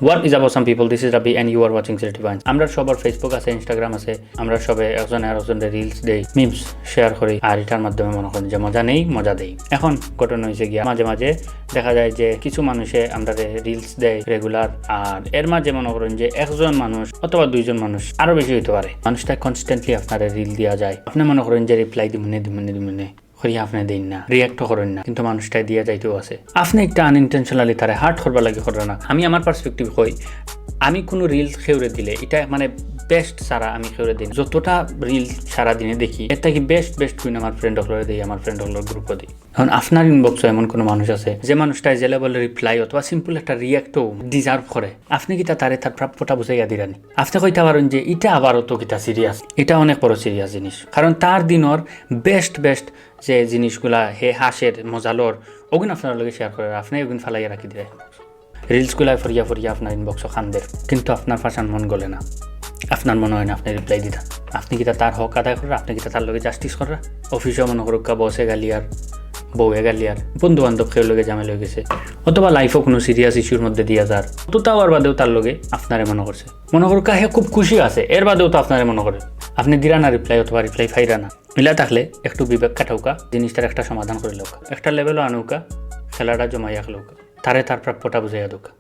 What is up some people? This is Rabi and you are watching City Vines. আমরা সবার Facebook আছে, Instagram আছে, আমরা সবে একজন আরেকজনের রিলস দেই, মিমস শেয়ার করি আর এটার মাধ্যমে মনে করেন যে মজা নেই, মজা দেই। এখন ঘটনা হয়েছে গিয়া মাঝে মাঝে দেখা যায় যে কিছু মানুষে আমরা রিলস দেয় রেগুলার, আর এর মাঝে মনে করেন যে একজন মানুষ অথবা দুইজন মানুষ আরো বেশি হইতে পারে, মানুষটা কনস্ট্যান্টলি আপনার রিল দেওয়া যায়, আপনি মনে করেন যে রিপ্লাই দিমনে করি আপনি দিন না, রিয়াক্টও করেন না, কিন্তু মানুষটাই দিয়ে যাইতেও আছে। আপনি একটা আনইনটেনশনালি তারে হার্ট করবার লাগে করে না। আমি আমার পার্সপেক্টিভ হই, আমি কোনো রিলস খেউরে দিলে এটা মানে বেস্ট সারা আমি খেউরে দিই, যতটা রিলস সারা দিনে দেখি এর থেকে বেস্ট কুইন আমার ফ্রেন্ড হলরে দিই, আমার ফ্রেন্ড হলর গ্রুপও দিই। এখন আপনার ইনবক্সে এমন কোনো মানুষ আছে যে মানুষটা যে লেভেল রিপ্লাই অথবা সিম্পল একটা রিয়াক্টও ডিজার্ভ করে, আপনি কিতা তারে তার প্রাপ্যটা বুঝাইয়া দিরানি। আপনি কইতে পারেন যে এটা আবারও তো কিতা সিরিয়াস, এটা অনেক বড় সিরিয়াস জিনিস, কারণ তার দিনর বেস্ট যে জিনিসগুলা হে হাসের মজালোর ওগুন আপনার লগে শেয়ার করে, আপনি ওগুন ফালাইয়া রাখি দেয় রিলসগুলা ফরিয়া আপনার ইনবক্সও খানদের, কিন্তু আপনার পাশান মন গলে না, আপনার মনে হয় না আপনি রিপ্লাই দিতা। আপনি কিতা তার হক আদায় করা, আপনি কিতা তার লগে জাস্টিস করা। অফিসেও মনে করুক বসে গালিয়ার, বউয়ে গালিয়ার, বন্ধু বান্ধব খেয়ে লগে জামে লয়ে গেছে, অথবা লাইফও কোনো সিরিয়াস ইস্যুর মধ্যে দিয়া যার, তো তাও আর বাদেও তার লগে আপনারে মনে করছে, মনে করুক হে খুব খুশি আছে, এর বাদেও তো আপনারে মনে করে আপনি দিরা না রিপ্লাই অথবা রিপ্লাই ফাইরা না। মিলা থাকলে একটু বিবেক কাটাউকা, জিনিসটার একটা সমাধান করে লৌকা, একটা লেভেলও আনুকা, খেলাটা জমাইয়া লৌকা, তারে তার প্রাপ্যটা বুঝাইয়া দোকা।